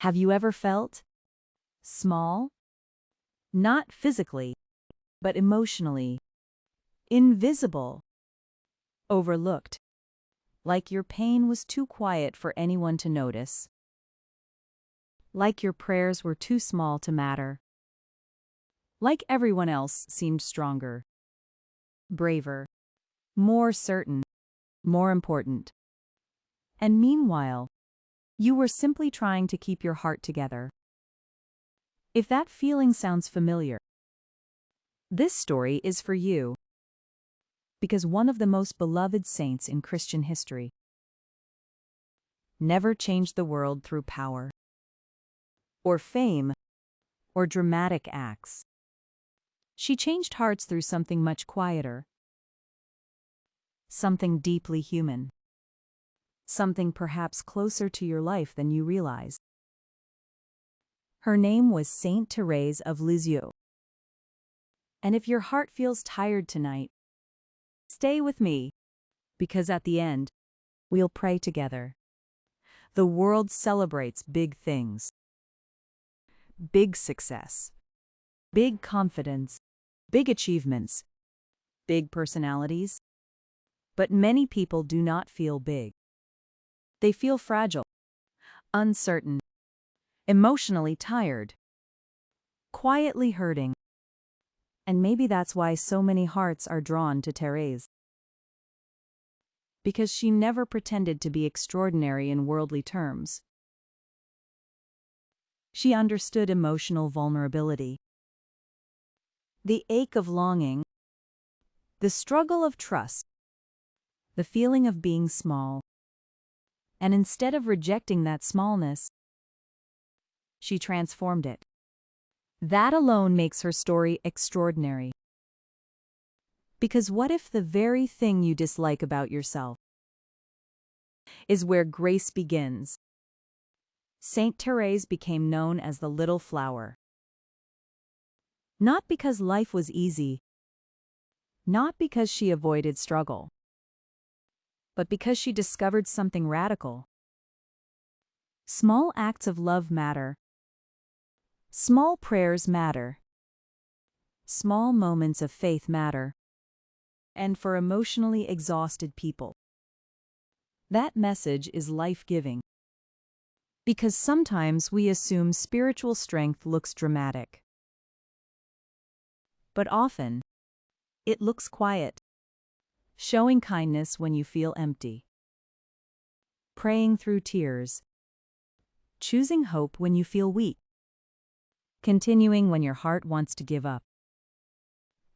Have you ever felt small? Not physically, but emotionally. Invisible. Overlooked. Like your pain was too quiet for anyone to notice. Like your prayers were too small to matter. Like everyone else seemed stronger, braver, more certain, more important. And meanwhile, you were simply trying to keep your heart together. If that feeling sounds familiar, this story is for you. Because one of the most beloved saints in Christian history never changed the world through power, or fame, or dramatic acts. She changed hearts through something much quieter, something deeply human, something perhaps closer to your life than you realize. Her name was Saint Thérèse of Lisieux. And if your heart feels tired tonight, stay with me, because at the end, we'll pray together. The world celebrates big things, big success, big confidence, big achievements, big personalities. But many people do not feel big. They feel fragile, uncertain, emotionally tired, quietly hurting. And maybe that's why so many hearts are drawn to Thérèse. Because she never pretended to be extraordinary in worldly terms. She understood emotional vulnerability, the ache of longing, the struggle of trust, the feeling of being small. And instead of rejecting that smallness, she transformed it. That alone makes her story extraordinary. Because what if the very thing you dislike about yourself is where grace begins? Saint Thérèse became known as the Little Flower. Not because life was easy, not because she avoided struggle, but because she discovered something radical. Small acts of love matter. Small prayers matter. Small moments of faith matter. And for emotionally exhausted people, that message is life-giving. Because sometimes we assume spiritual strength looks dramatic. But often, it looks quiet. Showing kindness when you feel empty. Praying through tears. Choosing hope when you feel weak. Continuing when your heart wants to give up.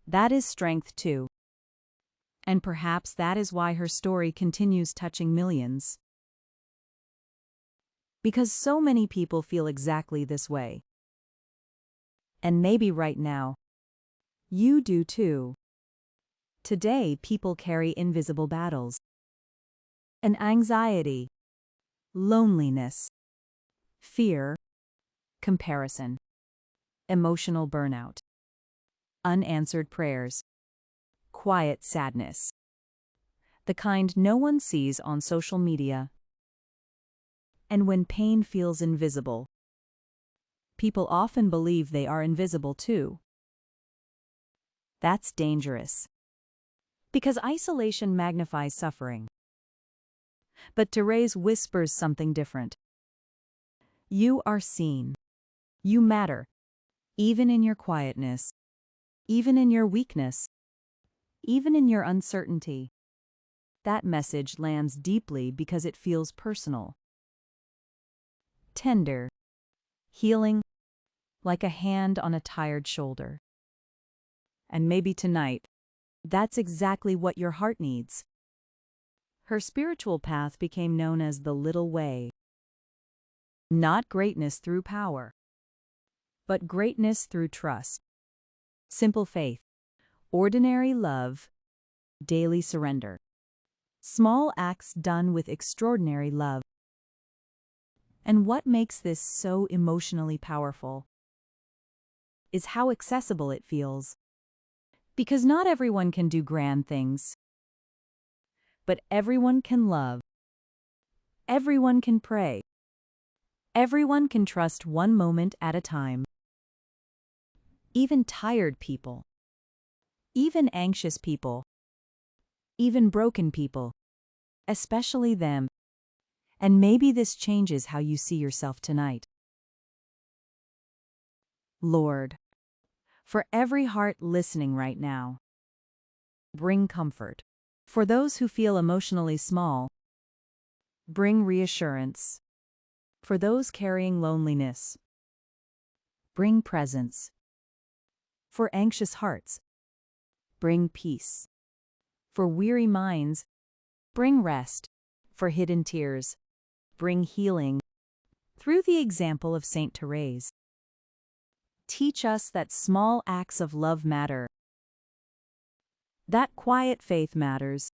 That is strength too. And perhaps that is why her story continues touching millions. Because so many people feel exactly this way. And maybe right now, you do too. Today, people carry invisible battles. An anxiety, loneliness, fear, comparison, emotional burnout, unanswered prayers, quiet sadness. The kind no one sees on social media. And when pain feels invisible, people often believe they are invisible too. That's dangerous. Because isolation magnifies suffering. But Thérèse whispers something different. You are seen. You matter. Even in your quietness. Even in your weakness. Even in your uncertainty. That message lands deeply because it feels personal. Tender. Healing. Like a hand on a tired shoulder. And maybe tonight, that's exactly what your heart needs. Her spiritual path became known as the Little Way. Not greatness through power, but greatness through trust. Simple faith, ordinary love, daily surrender. Small acts done with extraordinary love. And what makes this so emotionally powerful is how accessible it feels. Because not everyone can do grand things. But everyone can love. Everyone can pray. Everyone can trust one moment at a time. Even tired people. Even anxious people. Even broken people. Especially them. And maybe this changes how you see yourself tonight. Lord, for every heart listening right now, bring comfort. For those who feel emotionally small, bring reassurance. For those carrying loneliness, bring presence. For anxious hearts, bring peace. For weary minds, bring rest. For hidden tears, bring healing. Through the example of Saint Thérèse, teach us that small acts of love matter, that quiet faith matters,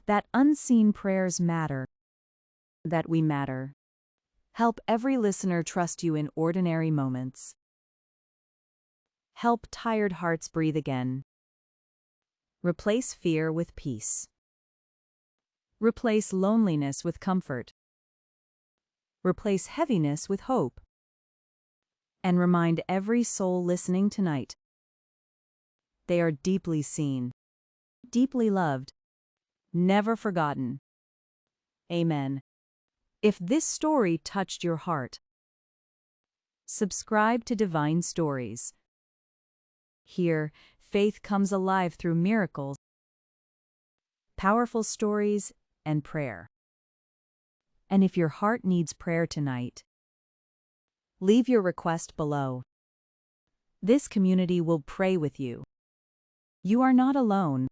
that unseen prayers matter, that we matter. Help every listener trust you in ordinary moments. Help tired hearts breathe again. Replace fear with peace. Replace loneliness with comfort. Replace heaviness with hope. And remind every soul listening tonight they are deeply seen, deeply loved, never forgotten. Amen. If this story touched your heart, subscribe to Divine Stories. Here, faith comes alive through miracles, powerful stories, and prayer. And if your heart needs prayer tonight, leave your request below. This community will pray with you. You are not alone.